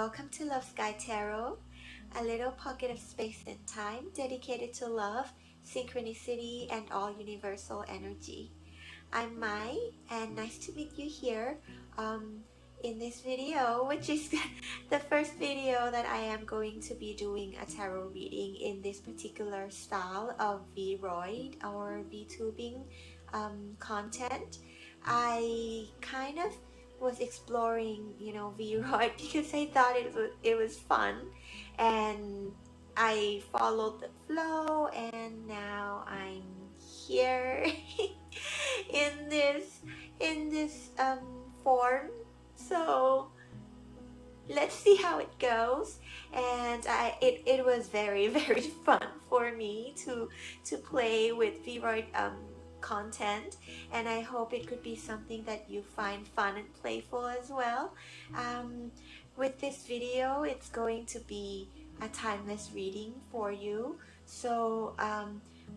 welcome to Love Sky Tarot, a little pocket of space and time dedicated to love, synchronicity, and all universal energy. I'm Mai, and nice to meet you here in this video, which is the first video that I am going to be doing a tarot reading in this particular style of V-Roid or VTubing content. I kind of was exploring, V-Roid because I thought it was fun, and I followed the flow, and now I'm here in this form. So let's see how it goes. And it was very very fun for me to play with V-Roid content, and I hope it could be something that you find fun and playful as well. With this video, it's going to be a timeless reading for you. So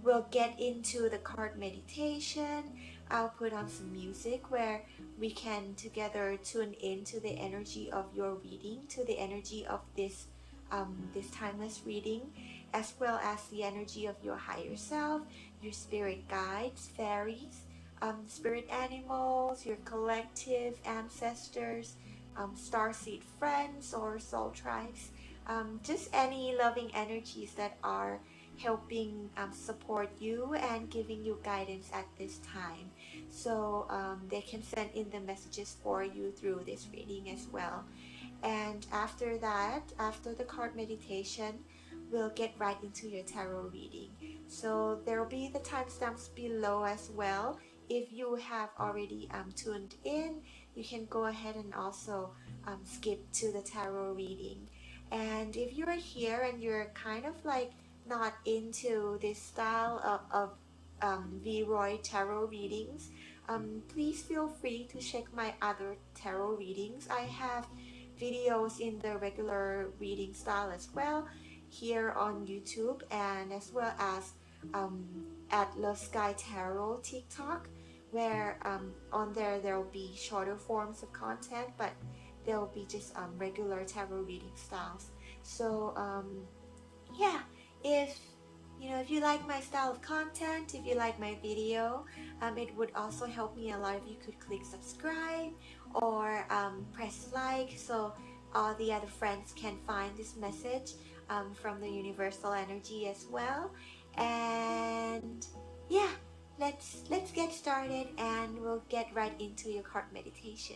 we'll get into the card meditation. I'll put on some music where we can together tune into the energy of your reading, to the energy of this timeless reading, as well as the energy of your higher self, your spirit guides, fairies, spirit animals, your collective ancestors, starseed friends or soul tribes, just any loving energies that are helping support you and giving you guidance at this time. So they can send in the messages for you through this reading as well. And after that, after the card meditation, we'll get right into your tarot reading. So there will be the timestamps below as well. If you have already tuned in, you can go ahead and also skip to the tarot reading. And if you're here and you're kind of like not into this style of V-Roid tarot readings, please feel free to check my other tarot readings. I have videos in the regular reading style as well here on YouTube, and as well as at Love Sky Tarot TikTok, where on there will be shorter forms of content, but there will be just regular tarot reading styles. So yeah, if you like my style of content, if you like my video, it would also help me a lot if you could click subscribe or press like, so all the other friends can find this message from the universal energy as well. And yeah, let's get started, and we'll get right into your card meditation.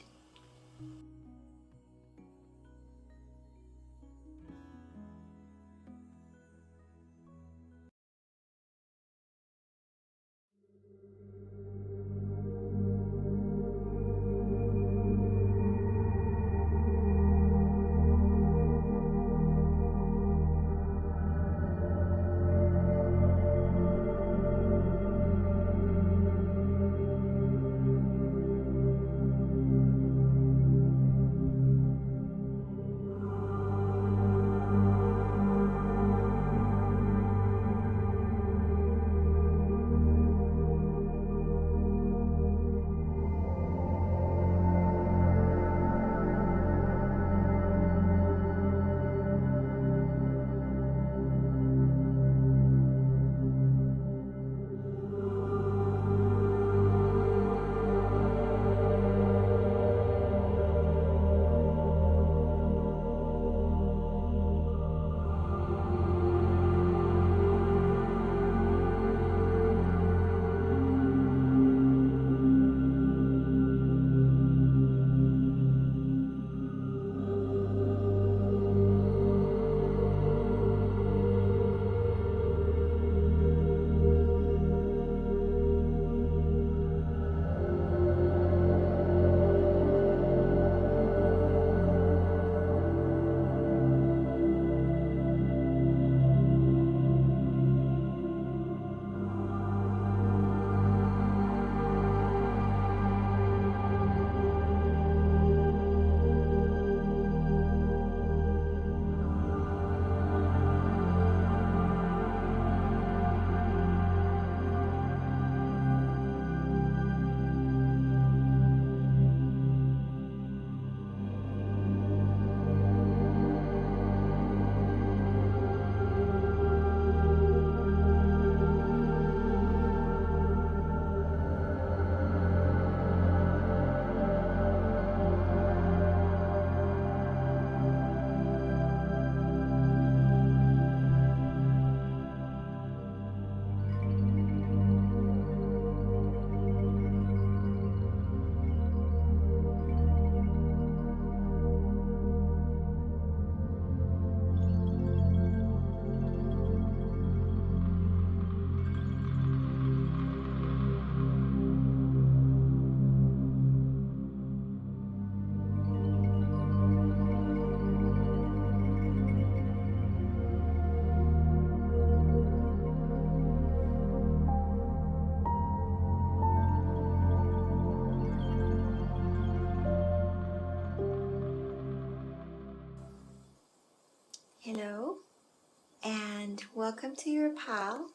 welcome to your pile.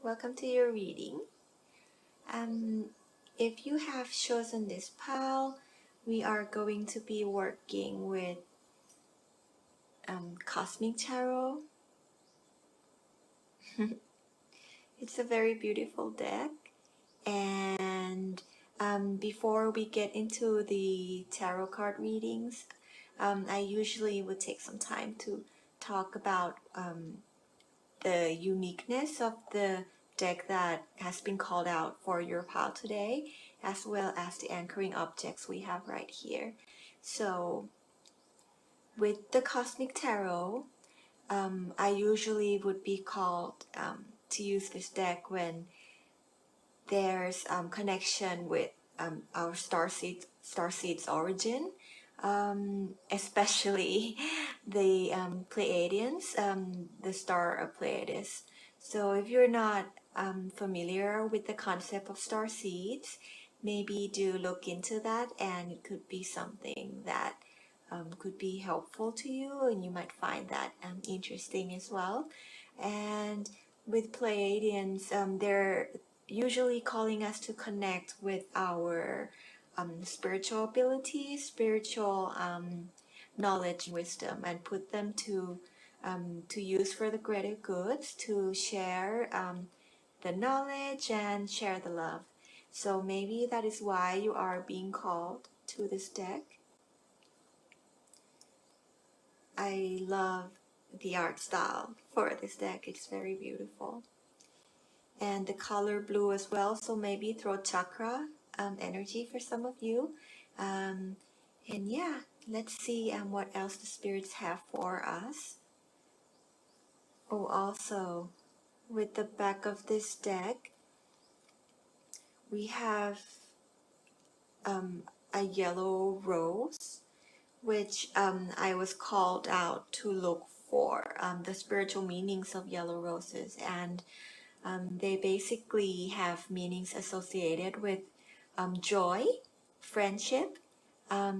Welcome to your reading. If you have chosen this pile, we are going to be working with Cosmic Tarot. It's a very beautiful deck, and before we get into the tarot card readings, I usually would take some time to talk about the uniqueness of the deck that has been called out for your pile today, as well as the anchoring objects we have right here. So with the Cosmic Tarot, I usually would be called to use this deck when there's connection with our starseed's origin, especially the Pleiadians, the star of Pleiades. So if you're not familiar with the concept of star seeds, maybe do look into that, and it could be something that could be helpful to you, and you might find that interesting as well. And with Pleiadians, they're usually calling us to connect with our spiritual abilities, spiritual knowledge, wisdom, and put them to use for the greater goods, to share the knowledge and share the love. So maybe that is why you are being called to this deck. I love the art style for this deck. It's very beautiful. And the color blue as well, so maybe throat chakra energy for some of you. And yeah, let's see what else the spirits have for us. Oh, also, with the back of this deck, we have a yellow rose, which I was called out to look for the spiritual meanings of yellow roses, and they basically have meanings associated with joy, friendship,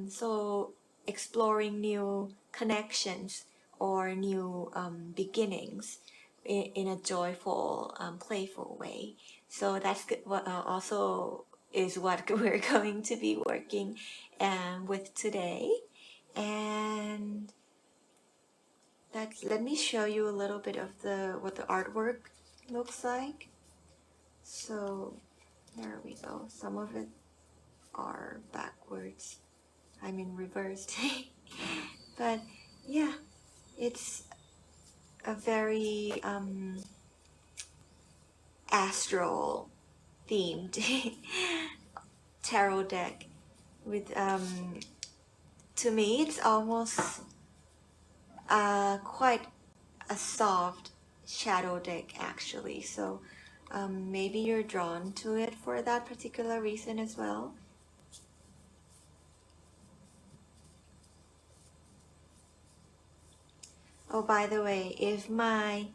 so exploring new connections or new beginnings in a joyful, playful way. So that's good. What also is what we're going to be working with today. And let me show you a little bit of what the artwork looks like. So there we go. Some of it are backwards. I mean reversed. But yeah, it's a very astral themed tarot deck with to me it's almost quite a soft shadow deck actually. So maybe you're drawn to it for that particular reason as well. Oh, by the way, if my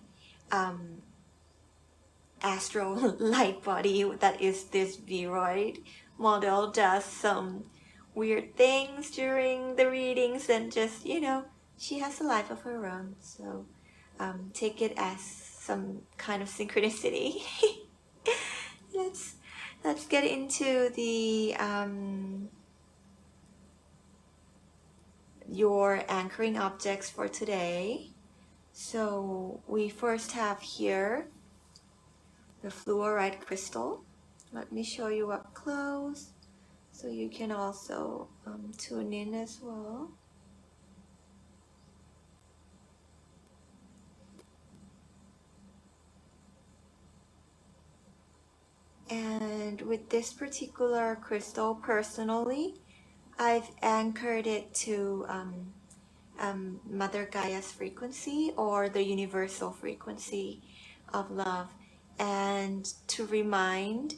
astral light body, that is this Viroid model, does some weird things during the readings, then just, she has a life of her own. So take it as some kind of synchronicity. Let's get into the your anchoring objects for today. So we first have here the fluorite crystal. Let me show you up close so you can also tune in as well. And with this particular crystal, personally, I've anchored it to Mother Gaia's frequency, or the universal frequency of love, and to remind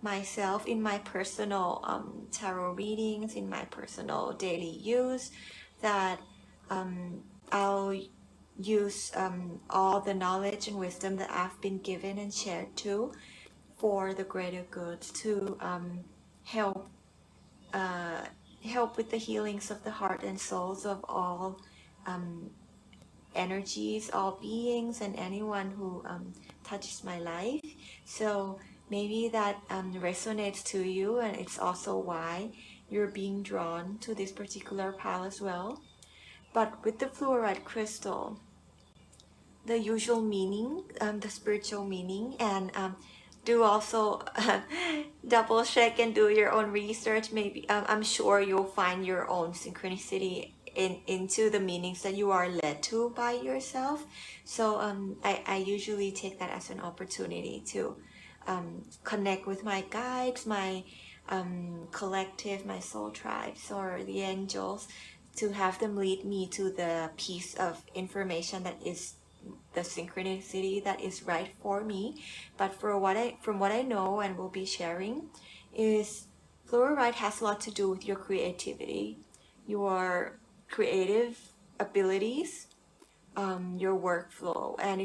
myself in my personal tarot readings, in my personal daily use, that I'll use all the knowledge and wisdom that I've been given and shared to for the greater good, to help help with the healings of the heart and souls of all energies, all beings, and anyone who touches my life. So maybe that resonates to you, and it's also why you're being drawn to this particular pile as well. But with the fluorite crystal, the usual meaning, the spiritual meaning, and do also double check and do your own research. Maybe I'm sure you'll find your own synchronicity into the meanings that you are led to by yourself. So I usually take that as an opportunity to connect with my guides, my collective, my soul tribes, or the angels, to have them lead me to the piece of information that is the synchronicity that is right for me. But from what I know and will be sharing, is fluorite has a lot to do with your creativity, your creative abilities, your workflow, and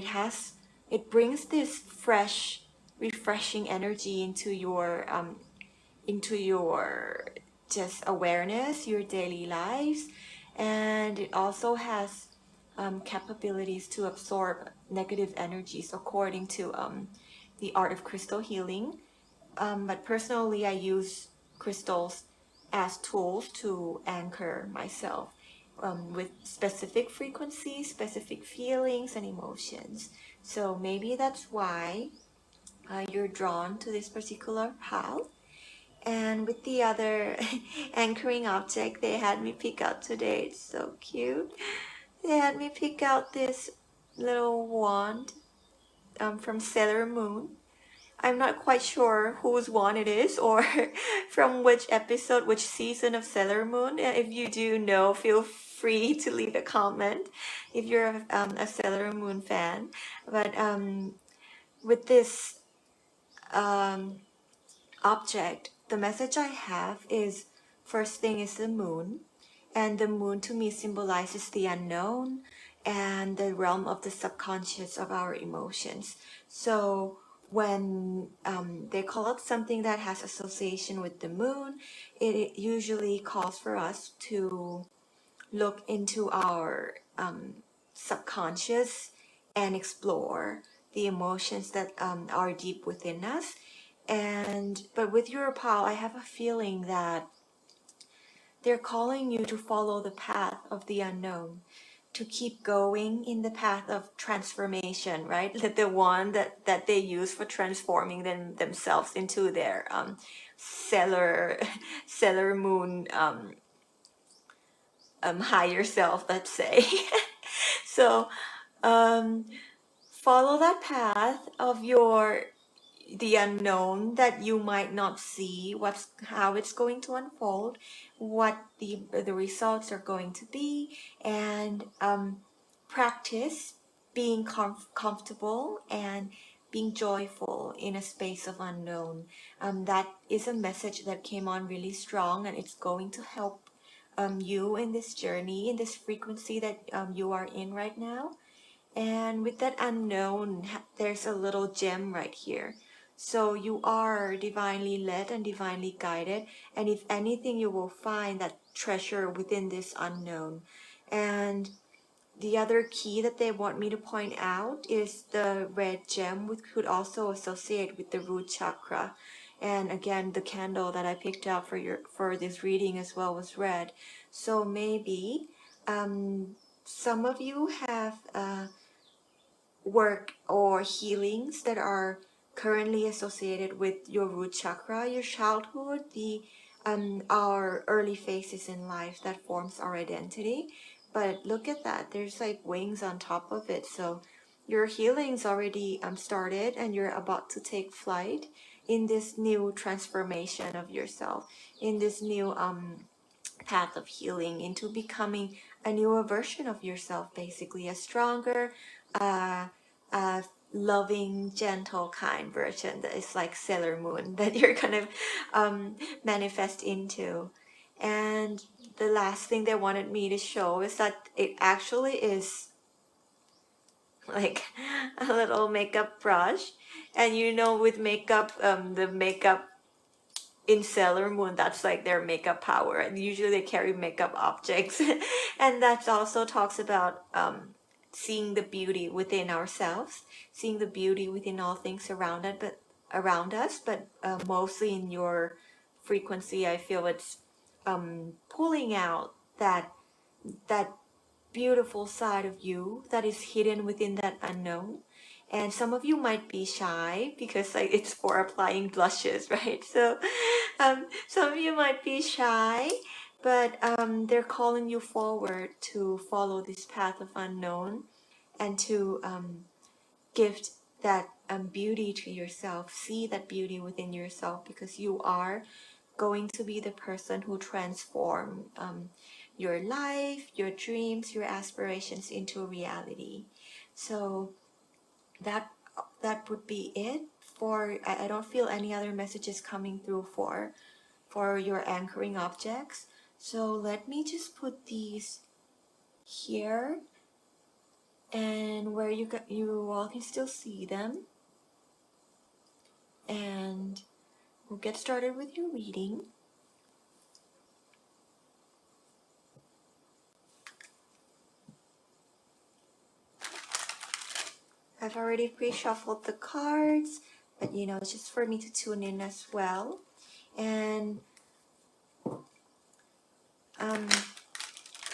it brings this fresh, refreshing energy into your just awareness, your daily lives, and it also has capabilities to absorb negative energies according to the art of crystal healing. But personally, I use crystals as tools to anchor myself with specific frequencies, specific feelings, and emotions. So maybe that's why you're drawn to this particular house. And with the other anchoring object they had me pick out today, it's so cute. They had me pick out this little wand from Sailor Moon. I'm not quite sure whose wand it is or from which episode, which season of Sailor Moon. If you do know, feel free to leave a comment if you're a Sailor Moon fan. But with this um, object, the message I have is, first thing is the moon, and the moon to me symbolizes the unknown and the realm of the subconscious of our emotions. So when they call out something that has association with the moon, it usually calls for us to look into our subconscious and explore the emotions that are deep within us. And but with your pal, I have a feeling that they're calling you to follow the path of the unknown, to keep going in the path of transformation, right? The one that they use for transforming themselves into their Sailor Sailor Moon higher self, let's say. So um, follow that path of the unknown, that you might not see how it's going to unfold, what the results are going to be, and practice being comfortable and being joyful in a space of unknown. That is a message that came on really strong, and it's going to help you in this journey, in this frequency that you are in right now. And with that unknown, there's a little gem right here. So you are divinely led and divinely guided. And if anything, you will find that treasure within this unknown. And the other key that they want me to point out is the red gem, which could also associate with the root chakra. And again, the candle that I picked out for this reading as well was red. So maybe some of you have work or healings that are currently associated with your root chakra, your childhood, the our early phases in life that forms our identity. But look at that, there's like wings on top of it. So your healing's already started, and you're about to take flight in this new transformation of yourself, in this new path of healing, into becoming a newer version of yourself, basically a stronger, uh, loving, gentle, kind version that is like Sailor Moon that you're gonna manifest into. And the last thing they wanted me to show is that it actually is like a little makeup brush. And with makeup, the makeup in Sailor Moon, that's like their makeup power, and usually they carry makeup objects. And that also talks about seeing the beauty within ourselves, seeing the beauty within all things around us, but mostly in your frequency. I feel it's pulling out that beautiful side of you that is hidden within that unknown. And some of you might be shy because like it's for applying blushes, right? So some of you might be shy, but they're calling you forward to follow this path of unknown and to gift that beauty to yourself. See that beauty within yourself, because you are going to be the person who transform your life, your dreams, your aspirations into reality. So that would be it for. I don't feel any other messages coming through for your anchoring objects. So let me just put these here, and where you all can still see them, and we'll get started with your reading. I've already pre-shuffled the cards, but it's just for me to tune in as well. And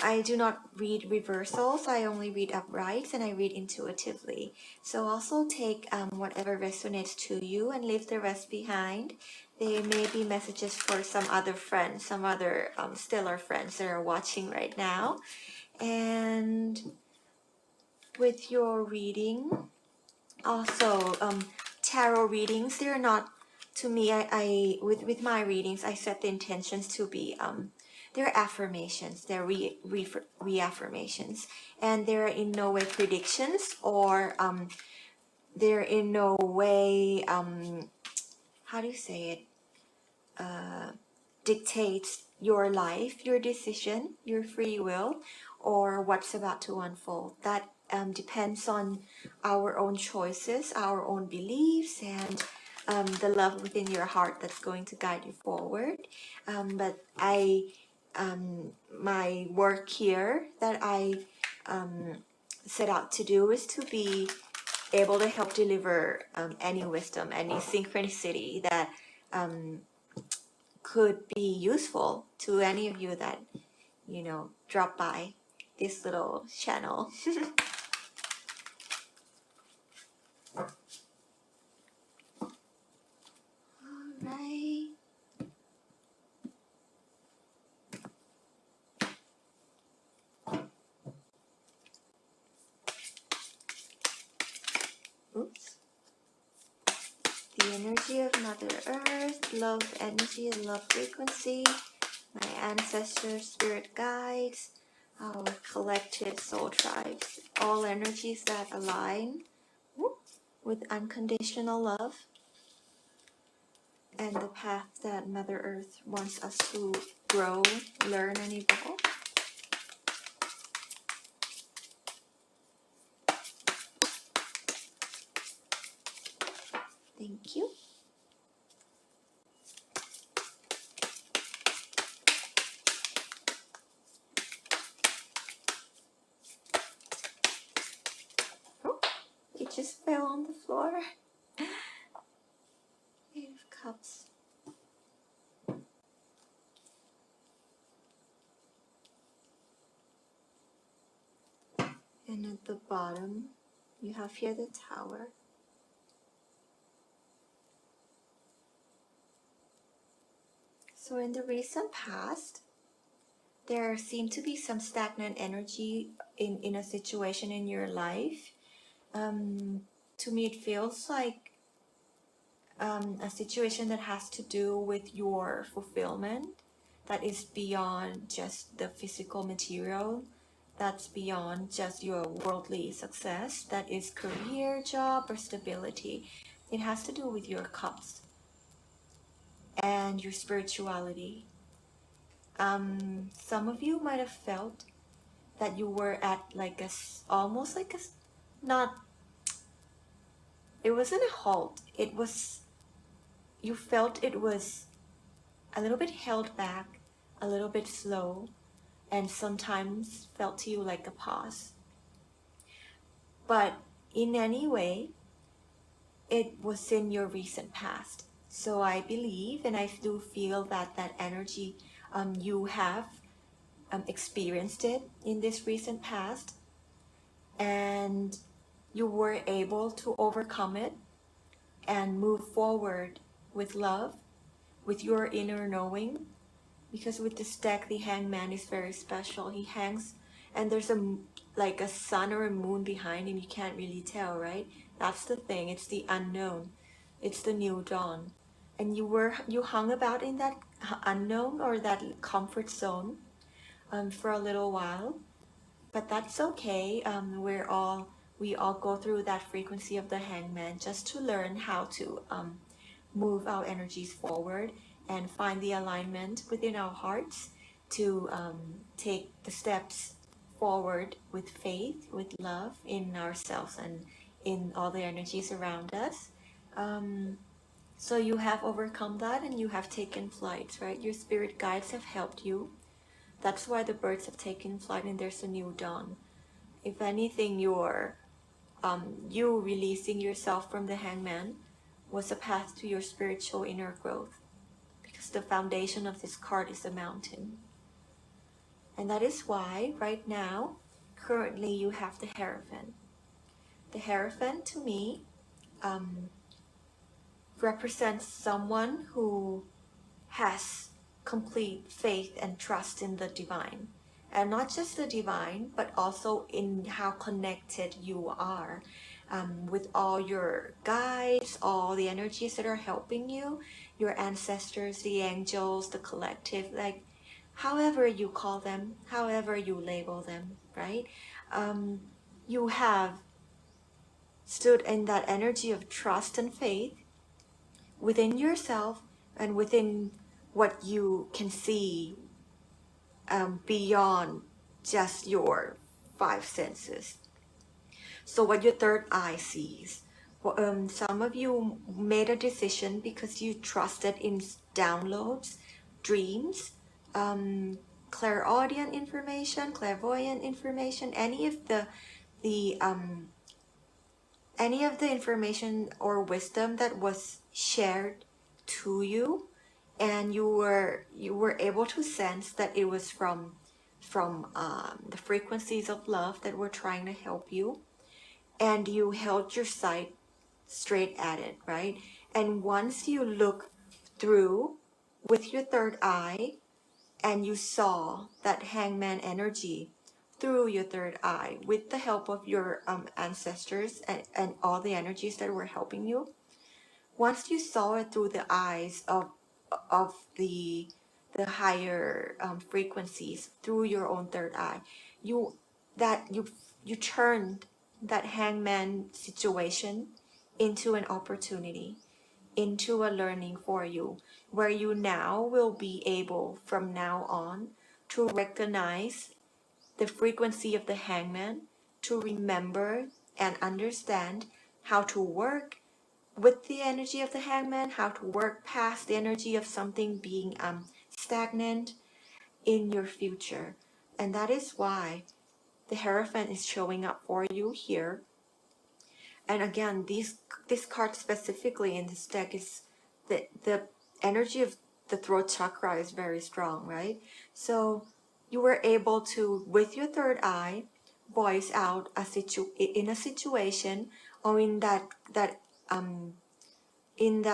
I do not read reversals. I only read uprights, and I read intuitively. So also take whatever resonates to you and leave the rest behind. They may be messages for some other friends, some other stellar friends that are watching right now. And with your reading, also tarot readings, they're not, to me, I with my readings, I set the intentions to be they're affirmations, they're reaffirmations, and they're in no way predictions, or they're in no way how do you say it, dictates your life, your decision, your free will, or what's about to unfold. That depends on our own choices, our own beliefs, and the love within your heart that's going to guide you forward. But my work here that I set out to do is to be able to help deliver any wisdom, any synchronicity that could be useful to any of you that drop by this little channel. Alright. Oops. The energy of Mother Earth, love energy, love frequency, my ancestors, spirit guides, our collective soul tribes, all energies that align with unconditional love and the path that Mother Earth wants us to grow, learn, and evolve. Thank you. Oh, it just fell on the floor. Eight of Cups. And at the bottom, you have here the Tower. So in the recent past, there seemed to be some stagnant energy in a situation in your life. To me, it feels like a situation that has to do with your fulfillment, that is beyond just the physical material, that's beyond just your worldly success, that is career, job, or stability. It has to do with your cups and your spirituality. Some of you might have felt that you were at like almost like not, it wasn't a halt, it was, you felt it was a little bit held back, a little bit slow, and sometimes felt to you like a pause. But in any way, it was in your recent past. So I believe and I do feel that that energy, you have experienced it in this recent past, and you were able to overcome it and move forward with love, with your inner knowing. Because with this deck, the hangman is very special. He hangs, and there's like a sun or a moon behind him. You can't really tell, right? That's the thing. It's the unknown. It's the new dawn. And you hung about in that unknown or that comfort zone for a little while, but that's okay. We all go through that frequency of the hangman just to learn how to move our energies forward and find the alignment within our hearts to take the steps forward with faith, with love in ourselves and in all the energies around us. So you have overcome that and you have taken flight, right? Your spirit guides have helped you. That's why the birds have taken flight and there's a new dawn. If anything, you releasing yourself from the hangman was a path to your spiritual inner growth, because the foundation of this card is a mountain. And that is why right now, currently you have the Hierophant. The Hierophant to me represents someone who has complete faith and trust in the divine. And not just the divine, but also in how connected you are with all your guides, all the energies that are helping you, your ancestors, the angels, the collective, like however you call them, however you label them, right? You have stood in that energy of trust and faith within yourself and within what you can see beyond just your five senses. So what your third eye sees. Well, some of you made a decision because you trusted in downloads, dreams, clairaudient information, clairvoyant information, the any of the information or wisdom that was shared to you, and you were able to sense that it was from the frequencies of love that were trying to help you, and you held your sight straight at it, right? And once you look through with your third eye and you saw that hangman energy through your third eye with the help of your ancestors and all the energies that were helping you, once you saw it through the eyes of the higher frequencies through your own third eye, you that you turned that hangman situation into an opportunity, into a learning for you, where you now will be able from now on to recognize the frequency of the hangman, to remember and understand how to work with the energy of the hangman, how to work past the energy of something being stagnant in your future. And that is why the Hierophant is showing up for you here. And again, this card specifically in this deck is the energy of the throat chakra is very strong, right? So you were able to, with your third eye, voice out in a situation or in that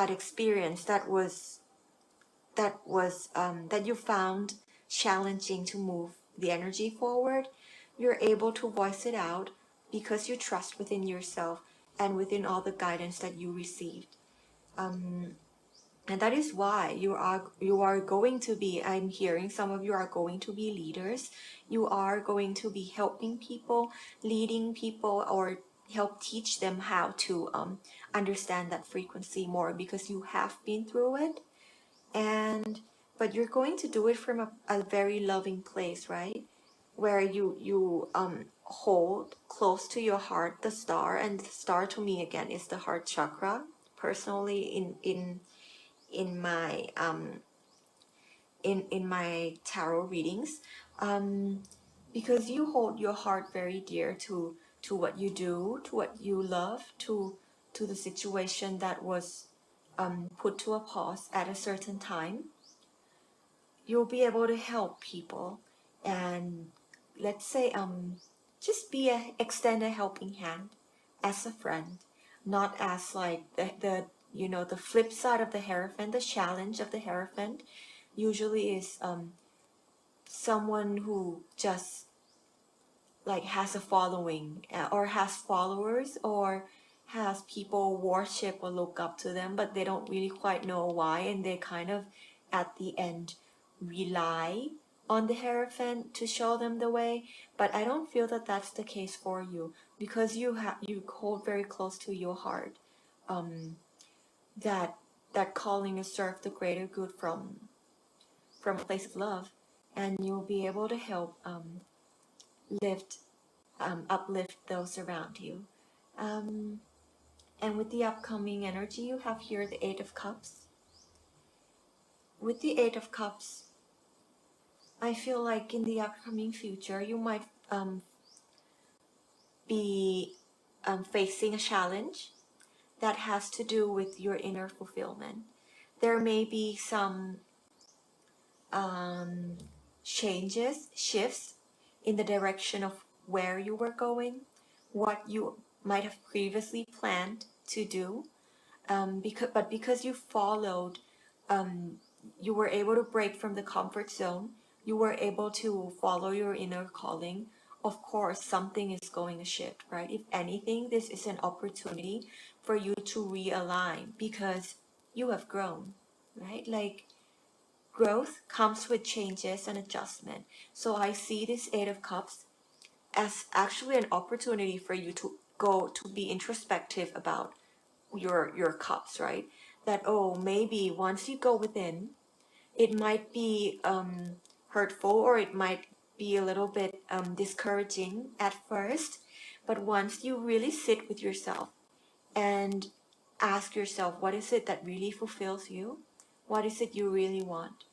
experience that you found challenging to move the energy forward. You're able to voice it out because you trust within yourself and within all the guidance that you received. And that is why you are going to be, I'm hearing some of you are going to be leaders. You are going to be helping people, leading people, or help teach them how to understand that frequency more, because you have been through it. But you're going to do it from a very loving place, right? Where you hold close to your heart the star, and the star to me again is the heart chakra. Personally, in my in my tarot readings, because you hold your heart very dear to what you do, to what you love, to the situation that was put to a pause at a certain time, you'll be able to help people. And let's say just extend a helping hand as a friend, not as like the the flip side of the hierophant. The challenge of the hierophant usually is someone who just like has a following, or has followers, or has people worship or look up to them, but they don't really quite know why, and they kind of at the end rely on the hierophant to show them the way. But I don't feel that that's the case for you, because you hold very close to your heart that calling to serve the greater good from a place of love, and you'll be able to help lift uplift those around you. And with the upcoming energy, you have here the Eight of Cups. With the Eight of Cups, I feel like in the upcoming future, you might be facing a challenge that has to do with your inner fulfillment. There may be some shifts in the direction of where you were going, what you might have previously planned to do, because you followed, you were able to break from the comfort zone, you were able to follow your inner calling. Of course, something is going to shift, right? If anything, this is an opportunity for you to realign, because you have grown, right? Like, growth comes with changes and adjustment. So I see this Eight of Cups as actually an opportunity for you to go to be introspective about your cups, right? That, oh, maybe once you go within, it might be hurtful, or it might be a little bit discouraging at first, but once you really sit with yourself and ask yourself, what is it that really fulfills you? What is it you really want?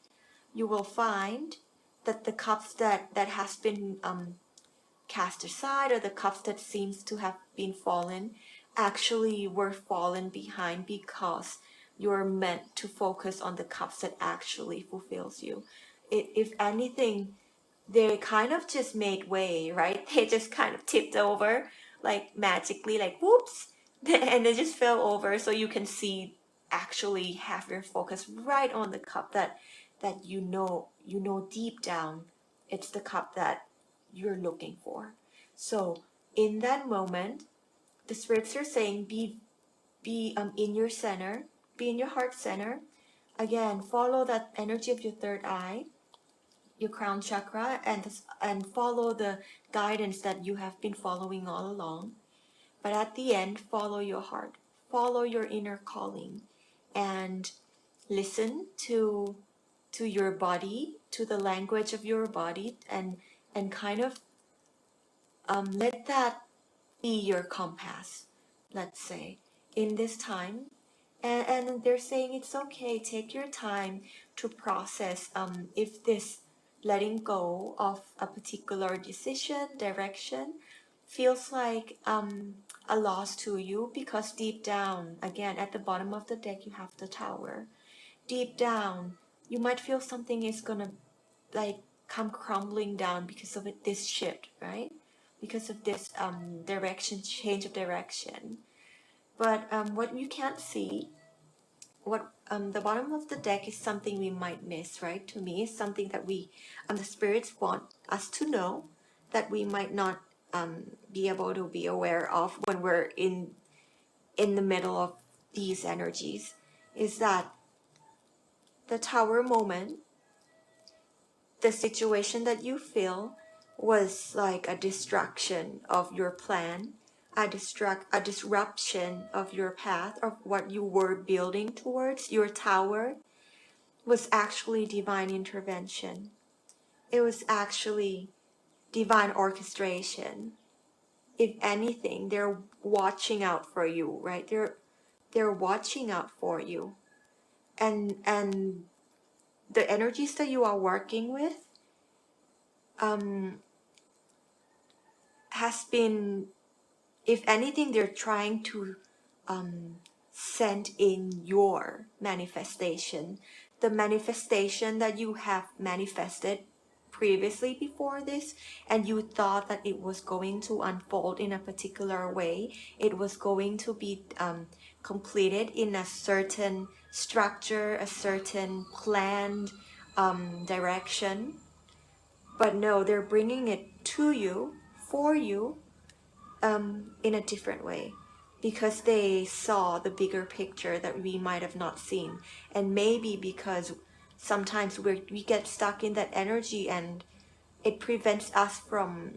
You will find that the cups that has been cast aside, or the cups that seems to have been fallen, actually were fallen behind, because you're meant to focus on the cups that actually fulfills you. If anything, they kind of just made way, right? They just kind of tipped over, like magically, like whoops, and they just fell over. So you can see, actually have your focus right on the cup that deep down, it's the cup that you're looking for. So in that moment, the spirits are saying, be in your center, be in your heart center. Again, follow that energy of your third eye, your crown chakra, and follow the guidance that you have been following all along. But at the end, follow your heart, follow your inner calling, and listen to your body, to the language of your body, and kind of let that be your compass, let's say, in this time. And they're saying it's okay, take your time to process if this letting go of a particular decision, direction, feels like a loss to you, because deep down, again, at the bottom of the deck, you have the Tower. Deep down, you might feel something is gonna like come crumbling down because of this shift, right? Because of this change of direction. But what you can't see, what the bottom of the deck is something we might miss, right? To me, it's something that the spirits want us to know, that we might not be able to be aware of when we're in the middle of these energies. Is that the Tower moment, the situation that you feel was like a distraction of your plan, a disruption of your path, of what you were building towards. Your Tower was actually divine intervention. It was actually divine orchestration. If anything, they're watching out for you, right? They're watching out for you. And the energies that you are working with has been if anything, they're trying to send in your manifestation, the manifestation that you have manifested previously before this, and you thought that it was going to unfold in a particular way. It was going to be completed in a certain structure, a certain planned direction. But no, they're bringing it to you, for you, in a different way, because they saw the bigger picture that we might have not seen. And maybe because sometimes we get stuck in that energy, and it prevents us from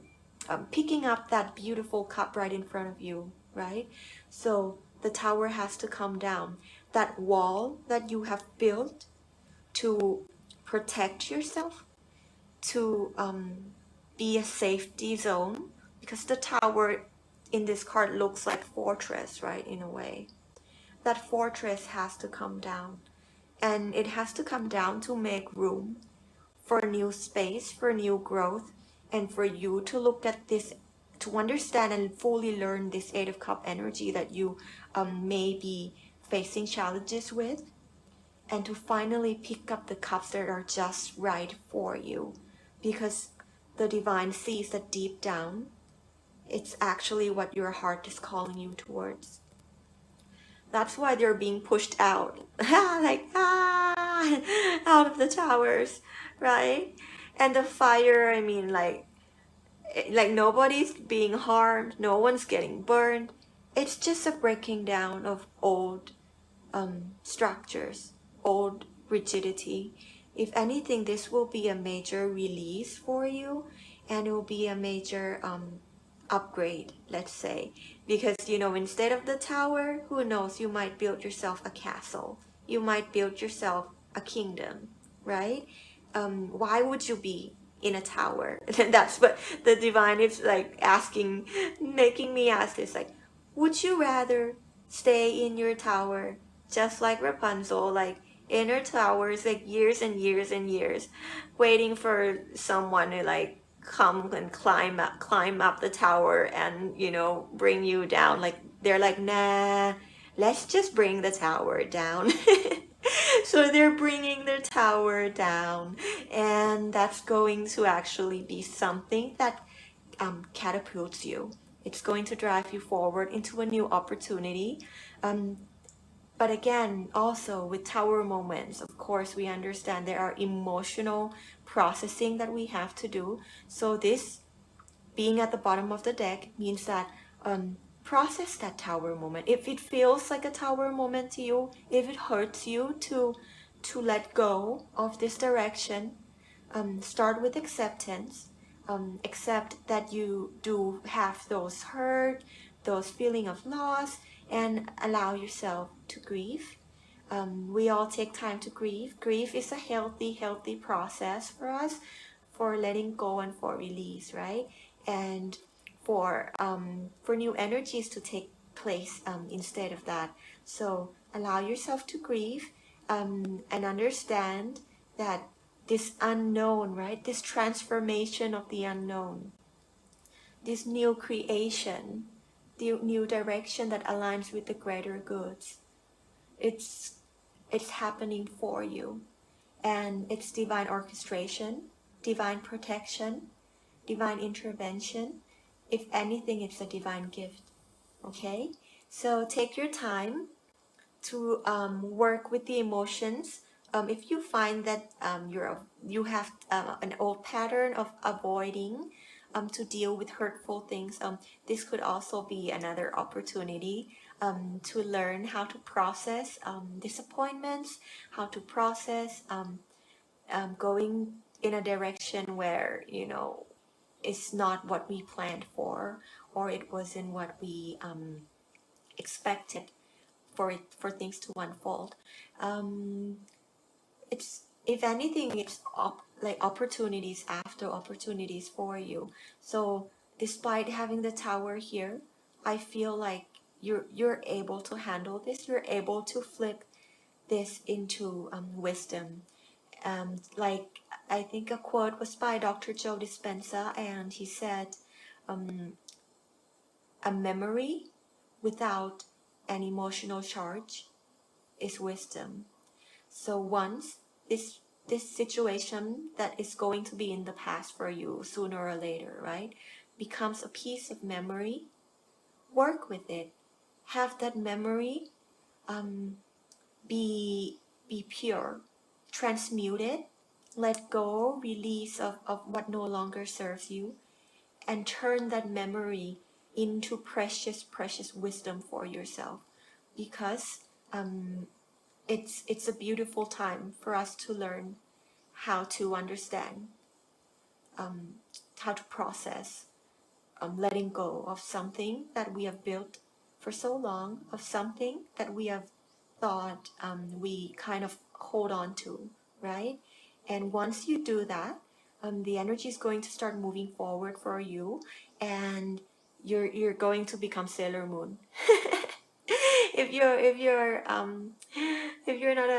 picking up that beautiful cup right in front of you, right? So the tower has to come down. That wall that you have built to protect yourself, to be a safety zone, because the tower in this card looks like fortress, right? In a way, that fortress has to come down, and it has to come down to make room for new space, for new growth, and for you to look at this, to understand and fully learn this Eight of Cup energy that you may be facing challenges with, and to finally pick up the cups that are just right for you, because the divine sees that deep down it's actually what your heart is calling you towards. That's why they're being pushed out like out of the towers, right? And the fire, I mean, like nobody's being harmed, no one's getting burned. It's just a breaking down of old structures, old rigidity. If anything, this will be a major release for you, and it will be a major upgrade, let's say. Because, instead of the tower, who knows, you might build yourself a castle. You might build yourself a kingdom, right? Why would you be in a tower? And that's what the divine is like asking, making me ask this, like, would you rather stay in your tower just like Rapunzel, like in her towers, like years and years and years, waiting for someone to like come and climb up the tower and bring you down? Like they're like, nah, let's just bring the tower down. So they're bringing the tower down, and that's going to actually be something that catapults you. It's going to drive you forward into a new opportunity. Um, but again, also with tower moments, of course, we understand there are emotional processing that we have to do. So this being at the bottom of the deck means that process that tower moment. If it feels like a tower moment to you, if it hurts you to let go of this direction, start with acceptance. Accept that you do have those hurt, those feeling of loss, and allow yourself to grieve. We all take time to grieve. Grief is a healthy process for us, for letting go and for release, right? And for new energies to take place instead of that. So allow yourself to grieve, and understand that this unknown, right? This transformation of the unknown, this new creation, the new direction that aligns with the greater goods. It's happening for you, and it's divine orchestration, divine protection, divine intervention. If anything, it's a divine gift. Okay, so take your time to work with the emotions. If you find that you have an old pattern of avoiding to deal with hurtful things, this could also be another opportunity to learn how to process disappointments, how to process going in a direction where it's not what we planned for, or it wasn't what we expected for things to unfold. It's, if anything, it's like opportunities after opportunities for you. So despite having the tower here, I feel like you're able to handle this. You're able to flip this into wisdom. Like, I think a quote was by Dr. Joe Dispenza, and he said, a memory without an emotional charge is wisdom. So once this situation that is going to be in the past for you sooner or later, right, becomes a piece of memory, work with it. Have that memory be pure, transmute it, let go, release of what no longer serves you, and turn that memory into precious wisdom for yourself. Because it's a beautiful time for us to learn how to understand, how to process, letting go of something that we have built for so long, of something that we have thought we kind of hold on to, right? And once you do that, the energy is going to start moving forward for you, and you're going to become Sailor Moon. If you're not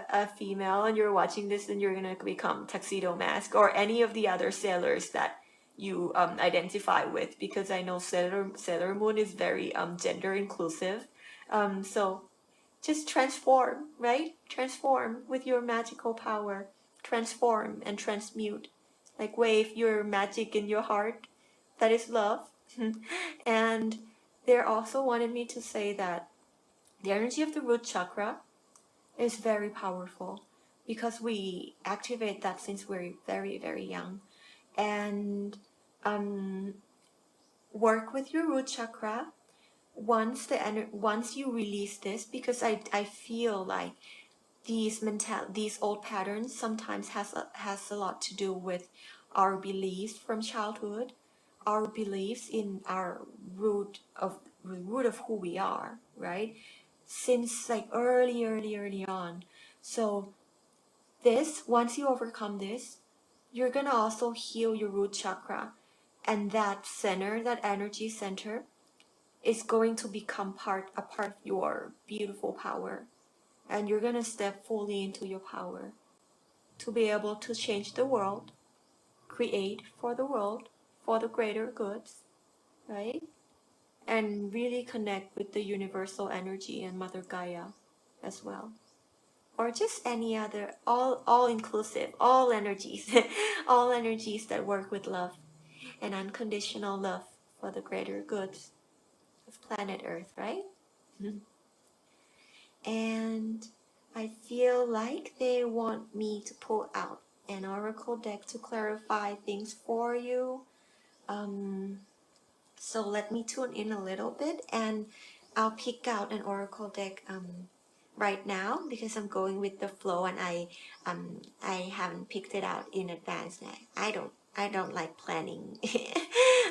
a female and you're watching this, then you're gonna become Tuxedo Mask or any of the other sailors that you identify with, because I know Sailor Moon is very gender inclusive. So just transform, right? Transform with your magical power. Transform and transmute. Like wave your magic in your heart. That is love. And they also wanted me to say that the energy of the root chakra is very powerful because we activate that since we're very young. And work with your root chakra once you release this, because I feel like these old patterns sometimes has a lot to do with our beliefs from childhood, our beliefs in our root of who we are, right? Since like early on. So once you overcome this, you're gonna also heal your root chakra, and that center, that energy center, is going to become a part of your beautiful power, and you're gonna step fully into your power to be able to change the world, create for the world, for the greater goods, right? And really connect with the universal energy and Mother Gaia as well. Or just any other, all inclusive, all energies, all energies that work with love and unconditional love for the greater goods of planet Earth, right? And I feel like they want me to pull out an oracle deck to clarify things for you. So let me tune in a little bit, and I'll pick out an oracle deck right now because I'm going with the flow, and I haven't picked it out in advance. I don't like planning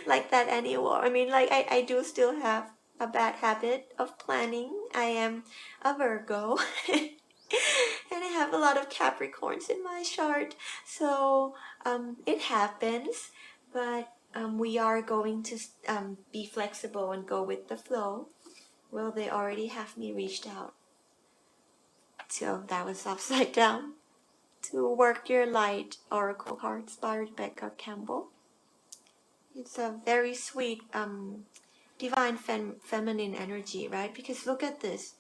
like that anymore. I mean, like I do still have a bad habit of planning. I am a Virgo. And I have a lot of Capricorns in my chart, so it happens. But we are going to be flexible and go with the flow. Well, they already have me reached out. So that was upside down. To work your light, Oracle card inspired by Rebecca Campbell. It's a very sweet, divine feminine energy, right? Because look at this.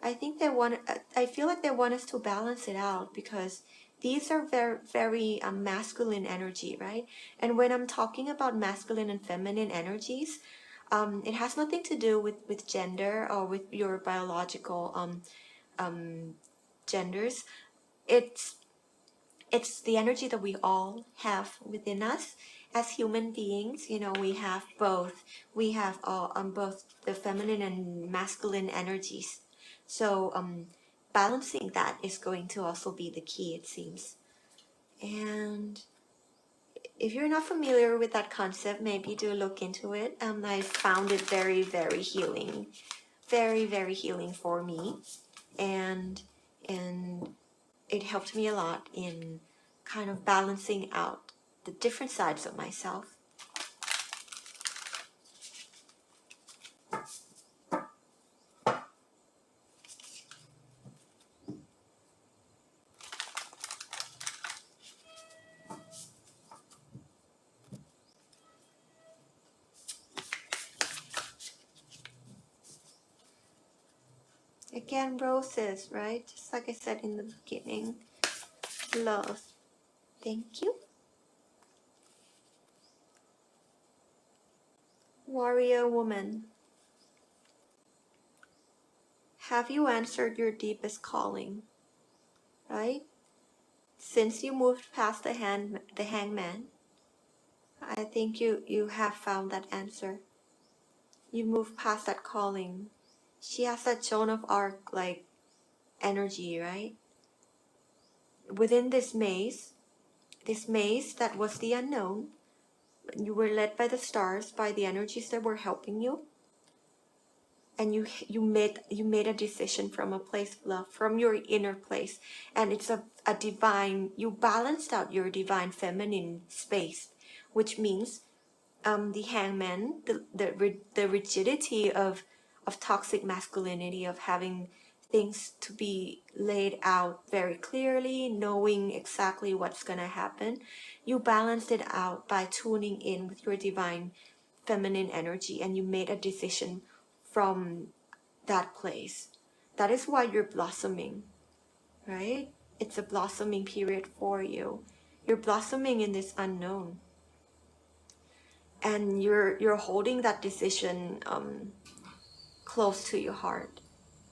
I think I feel like they want us to balance it out, because these are very masculine energy, right? And when I'm talking about masculine and feminine energies, it has nothing to do with gender or with your biological genders. It's the energy that we all have within us as human beings. You know, we have both. We have both the feminine and masculine energies. So balancing that is going to also be the key, it seems. And if you're not familiar with that concept, maybe do look into it. I found it very healing, very healing for me, and it helped me a lot in kind of balancing out the different sides of myself. again, roses, right? Just like I said in the beginning. Love. Thank you. Warrior woman. Have you answered your deepest calling? Right? Since you moved past the hangman, I think you have found that answer. You moved past that calling. She has that Joan of Arc like energy, right? Within this maze that was the unknown, you were led by the stars, by the energies that were helping you, and you made a decision from a place of love, from your inner place, and it's a divine. You balanced out your divine feminine space, which means the hangman, the rigidity of toxic masculinity, of having things to be laid out very clearly, knowing exactly what's going to happen. You balanced it out by tuning in with your divine feminine energy, and you made a decision from that place. That is why you're blossoming, right? It's a blossoming period for you. You're blossoming in this unknown, and you're holding that decision close to your heart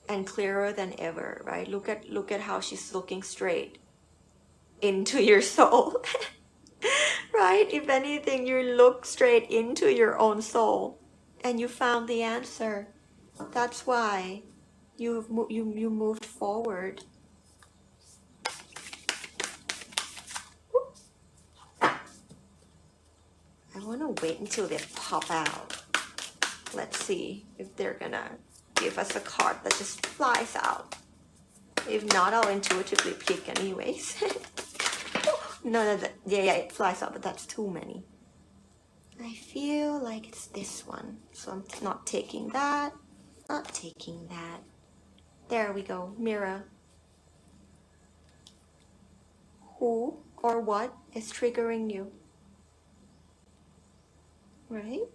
and clearer than ever, right? Look at how she's looking straight into your soul. Right? If anything, you look straight into your own soul and you found the answer. That's why you moved forward. I want to wait until they pop out. Let's see if they're gonna give us a card that just flies out. If not, I'll intuitively pick anyways. No, yeah, it flies out, but that's too many. I feel like it's this one, so I'm not taking that, not taking that. There we go, mirror. Who or what is triggering you, right?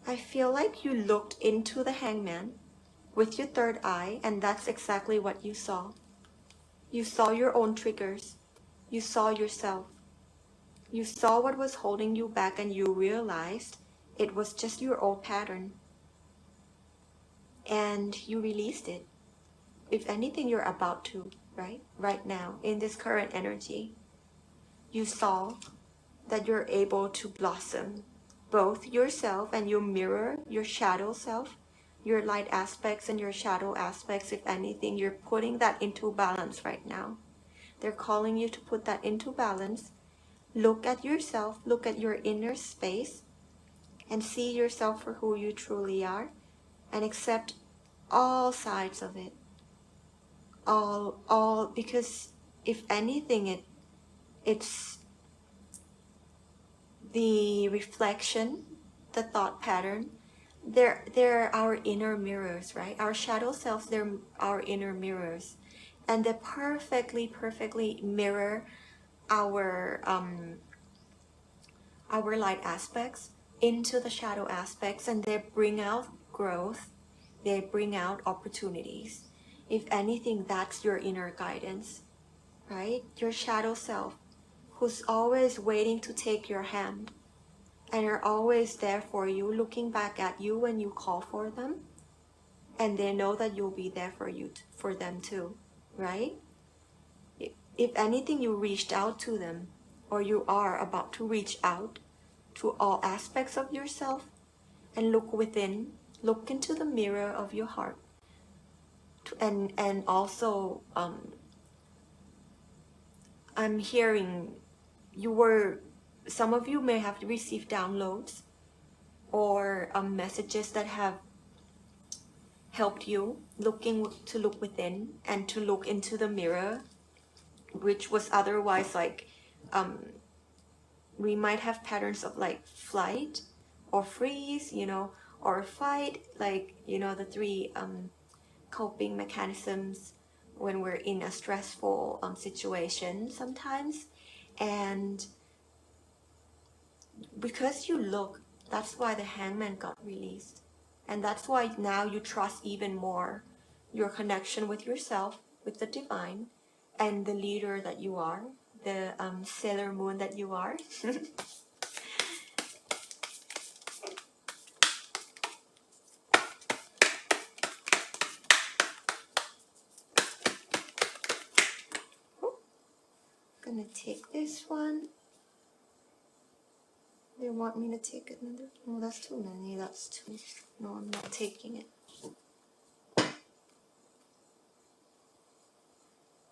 I feel like you looked into the hangman with your third eye, and that's exactly what you saw. You saw your own triggers. You saw yourself. You saw what was holding you back, and you realized it was just your old pattern. And you released it. If anything, you're about to, right? Right now, in this current energy, you saw that you're able to blossom both yourself and you mirror your shadow self, your light aspects and your shadow aspects. If anything, you're putting that into balance right now. They're calling you to put that into balance. Look at yourself, look at your inner space, and see yourself for who you truly are, and accept all sides of it. All, because if anything, it's the reflection, the thought pattern. They're our inner mirrors, right? Our shadow selves, they're our inner mirrors, and they perfectly mirror our light aspects into the shadow aspects, and they bring out growth, they bring out opportunities. If anything, that's your inner guidance, right? Your shadow self, who's always waiting to take your hand and are always there for you, looking back at you when you call for them, and they know that you'll be there for them too, right? If anything, you reached out to them, or you are about to reach out to all aspects of yourself, and look within, look into the mirror of your heart, and also I'm hearing some of you may have received downloads or messages that have helped you to look within and to look into the mirror, which was otherwise like we might have patterns of like flight or freeze, or fight, like the three coping mechanisms when we're in a stressful situation sometimes. And because you look, that's why the hangman got released, And that's why now you trust even more your connection with yourself, with the divine, and the leader that you are, the Sailor Moon that you are. Gonna take this one. They want me to take another. No, that's too many. That's too. No, I'm not taking it.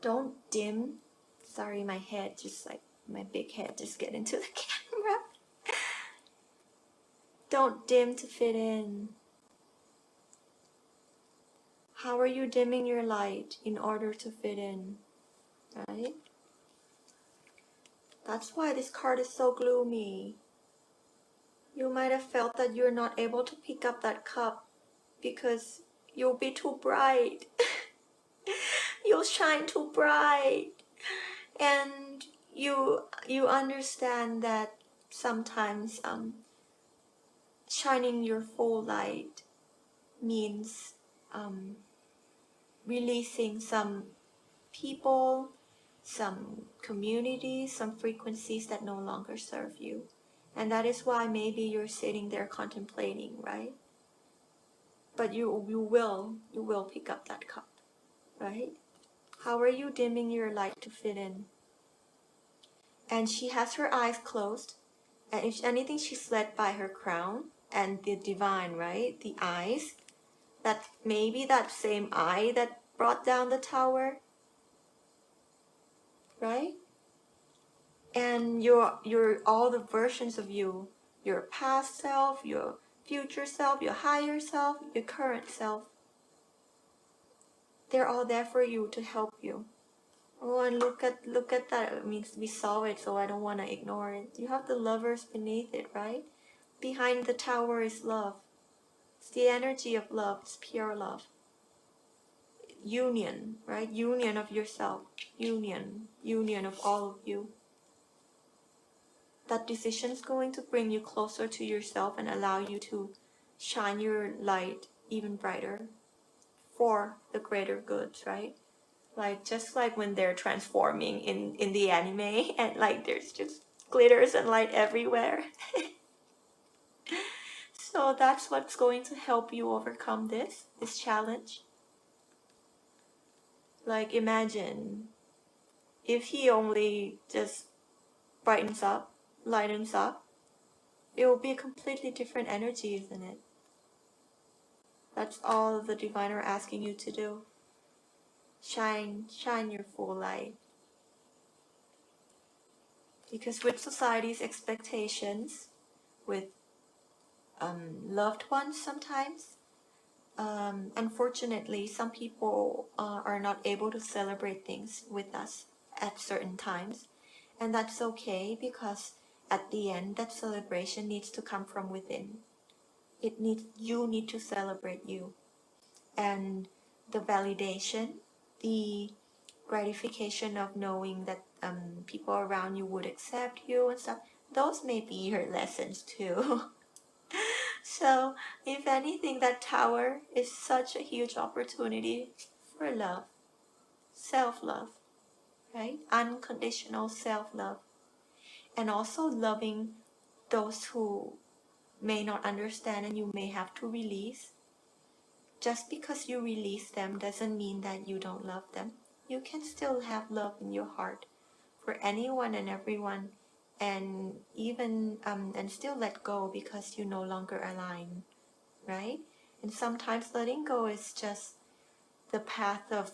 Don't dim. Sorry, my head just like my big head just get into the camera. Don't dim to fit in. How are you dimming your light in order to fit in? Right? That's why this card is so gloomy. You might have felt that you're not able to pick up that cup because you'll be too bright. You'll shine too bright. And you understand that sometimes shining your full light means releasing some people, some communities, some frequencies that no longer serve you. And that is why maybe you're sitting there contemplating, right? But you will pick up that cup, right? How are you dimming your light to fit in? And she has her eyes closed, and if anything, she's led by her crown and the divine, right? The eyes, that maybe that same eye that brought down the tower, right? And your all the versions of you, your past self, your future self, your higher self, your current self, they're all there for you to help you. Oh, and look at that. It means we saw it, so I don't want to ignore it. You have the lovers beneath it, right? Behind the tower is love. It's the energy of love. It's pure love. Union, right? Union of yourself. Union of all of you. That decision is going to bring you closer to yourself and allow you to shine your light even brighter for the greater goods, right? Like just like when they're transforming in the anime and like there's just glitters and light everywhere. So that's what's going to help you overcome this challenge. Like imagine if he only just brightens up, lightens up, it will be a completely different energy, isn't it? That's all the divine are asking you to do. Shine your full light. Because with society's expectations, with loved ones sometimes, unfortunately, some people are not able to celebrate things with us at certain times. And that's okay because at the end, that celebration needs to come from within. You need to celebrate you. And the validation, the gratification of knowing that people around you would accept you and stuff, those may be your lessons too. So, if anything, that tower is such a huge opportunity for love, self-love, right? Unconditional self-love. And also loving those who may not understand and you may have to release. Just because you release them doesn't mean that you don't love them. You can still have love in your heart for anyone and everyone, and even and still let go because you no longer align, right? And sometimes letting go is just the path of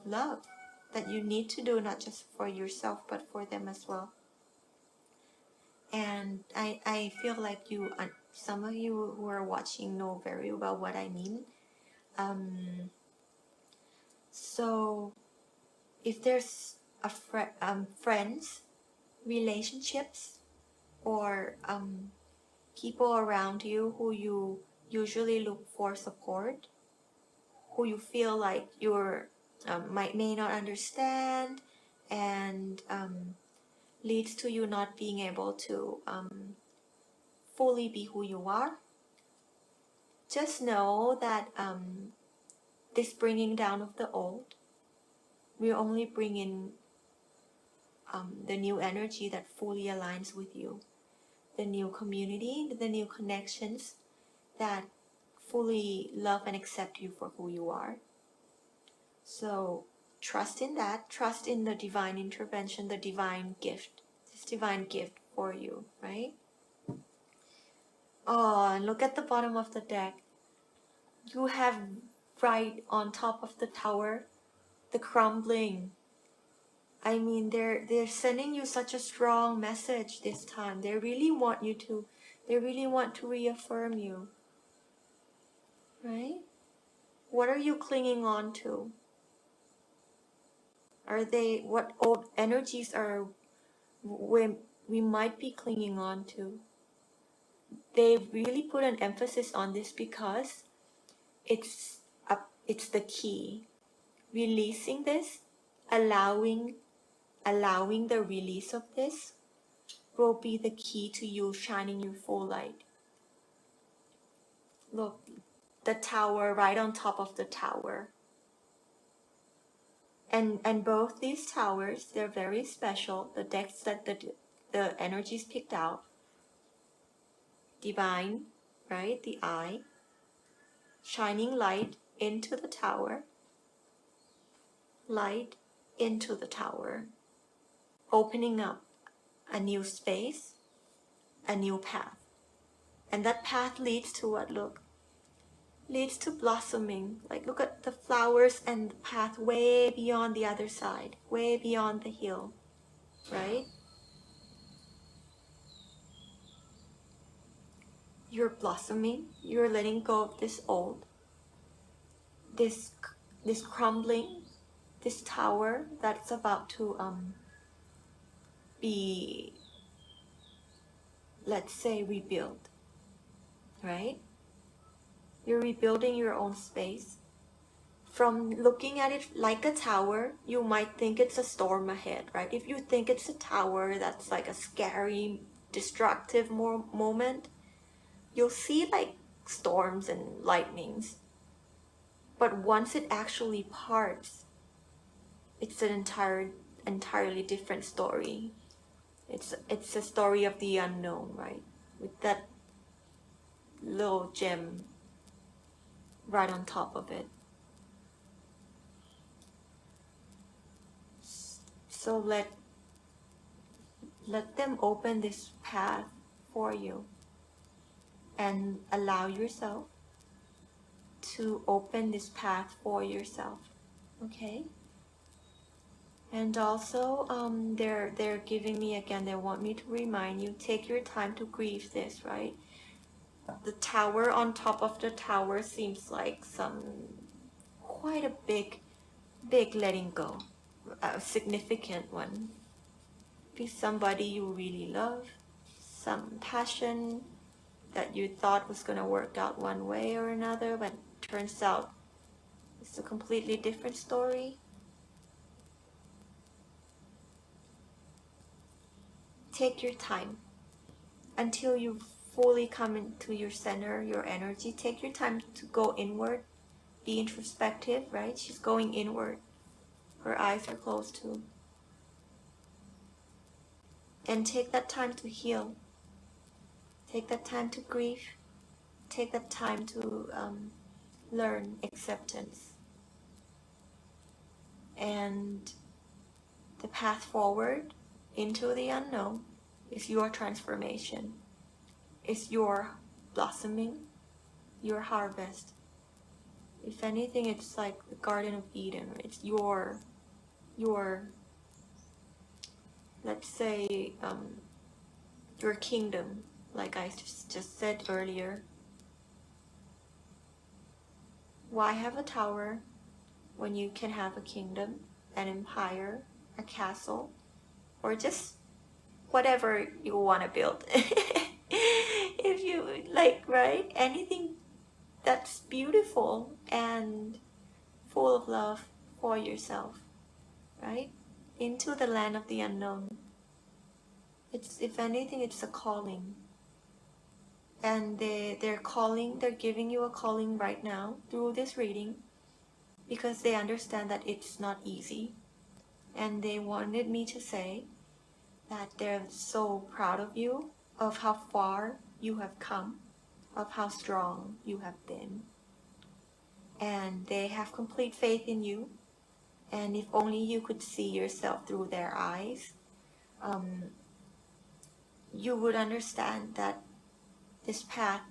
love that you need to do, not just for yourself but for them as well. And I feel like some of you who are watching know very well what I mean. So if there's friends, relationships, or people around you who you usually look for support, who you feel like you're may not understand, and leads to you not being able to fully be who you are, just know that this bringing down of the old will only bring in the new energy that fully aligns with you, the new community, the new connections that fully love and accept you for who you are. So trust in that, trust in the divine intervention, the divine gift, this divine gift for you, right? Oh, and look at the bottom of the deck. You have right on top of the tower, the crumbling. I mean, they're sending you such a strong message this time. They really want to reaffirm you, right? What are you clinging on to? What old energies are we might be clinging on to? They really put an emphasis on this because it's the key. Releasing this, allowing the release of this will be the key to you shining your full light. Look, the tower, right on top of the tower. And both these towers, they're very special. The decks that the energies picked out. Divine, right? The eye. Shining light into the tower. Light into the tower. Opening up a new space, a new path. And that path leads to what? Look. Leads to blossoming. Like, look at the flowers and the path way beyond the other side, way beyond the hill, right? You're blossoming. You're letting go of this old, this crumbling, this tower that's about to be, let's say, rebuilt, right? You're rebuilding your own space. From looking at it like a tower, you might think it's a storm ahead, right? If you think it's a tower that's like a scary, destructive moment, you'll see like storms and lightnings. But once it actually parts, it's an entirely different story. It's a story of the unknown, right? With that little gem right on top of it. So let them open this path for you and allow yourself to open this path for yourself, okay? And also they're giving me again, they want me to remind you, take your time to grieve this, right? The tower on top of the tower seems like quite a big letting go, a significant one. Be somebody you really love, some passion that you thought was going to work out one way or another, but turns out it's a completely different story. Take your time until you fully come into your center, your energy. Take your time to go inward, be introspective, right? She's going inward. Her eyes are closed too. And take that time to heal. Take that time to grieve. Take that time to learn acceptance. And the path forward into the unknown is your transformation. It's your blossoming, your harvest. If anything, it's like the Garden of Eden. It's your let's say, your kingdom, like I just said earlier. Why have a tower when you can have a kingdom, an empire, a castle, or just whatever you want to build? If you like, right? Anything that's beautiful and full of love for yourself, right? Into the land of the unknown. It's, if anything, it's a calling. and they're giving you a calling right now through this reading, because they understand that it's not easy, and they wanted me to say that they're so proud of you, of how far you have come, of how strong you have been, and they have complete faith in you. And if only you could see yourself through their eyes, um, you would understand that this path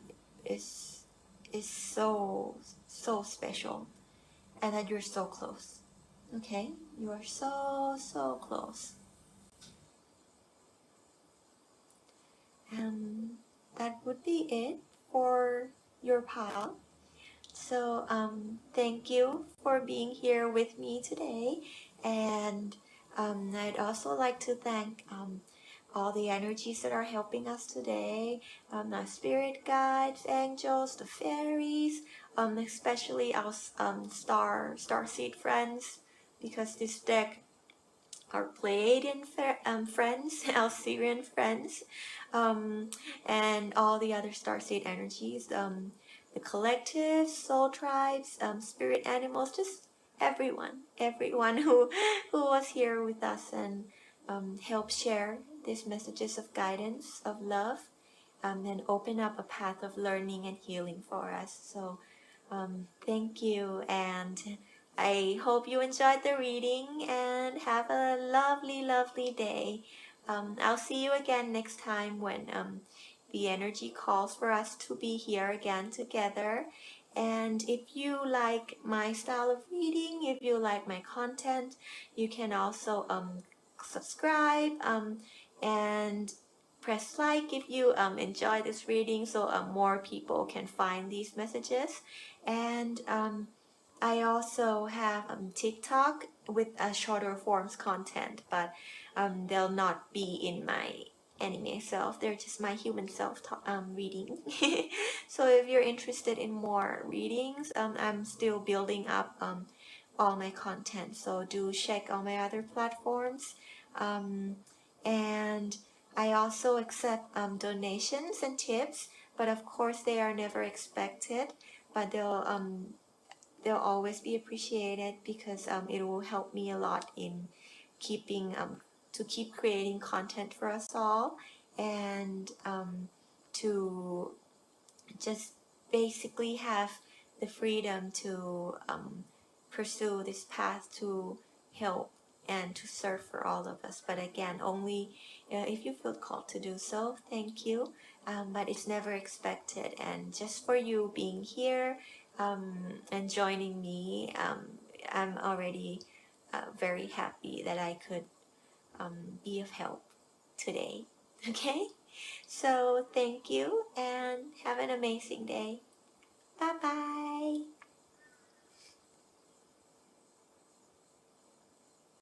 is is so special, and that you're so close. Okay, you are so close. And that would be it for your pile. So thank you for being here with me today. And I'd also like to thank all the energies that are helping us today, our spirit guides, angels, the fairies, especially our starseed friends, because this deck our Pleiadian friends, our Syrian friends, um, and all the other starseed energies, the collectives, soul tribes, spirit animals, just everyone who was here with us and helped share these messages of guidance, of love, and open up a path of learning and healing for us. So thank you, and I hope you enjoyed the reading and have a lovely day. I'll see you again next time when the energy calls for us to be here again together. And if you like my style of reading, if you like my content, you can also subscribe and press like if you enjoy this reading, so more people can find these messages. And I also have TikTok with a shorter forms content, but they'll not be in my anime self. They're just my human self reading. So if you're interested in more readings, I'm still building up all my content. So do check all my other platforms. And I also accept donations and tips, but of course they are never expected. But they'll always be appreciated, because it will help me a lot in keeping to keep creating content for us all, and to just basically have the freedom to pursue this path to help and to serve for all of us. But again, only if you feel called to do so. Thank you. But it's never expected. And just for you being here and joining me, I'm already very happy that I could be of help today. Okay? So thank you and have an amazing day. Bye bye.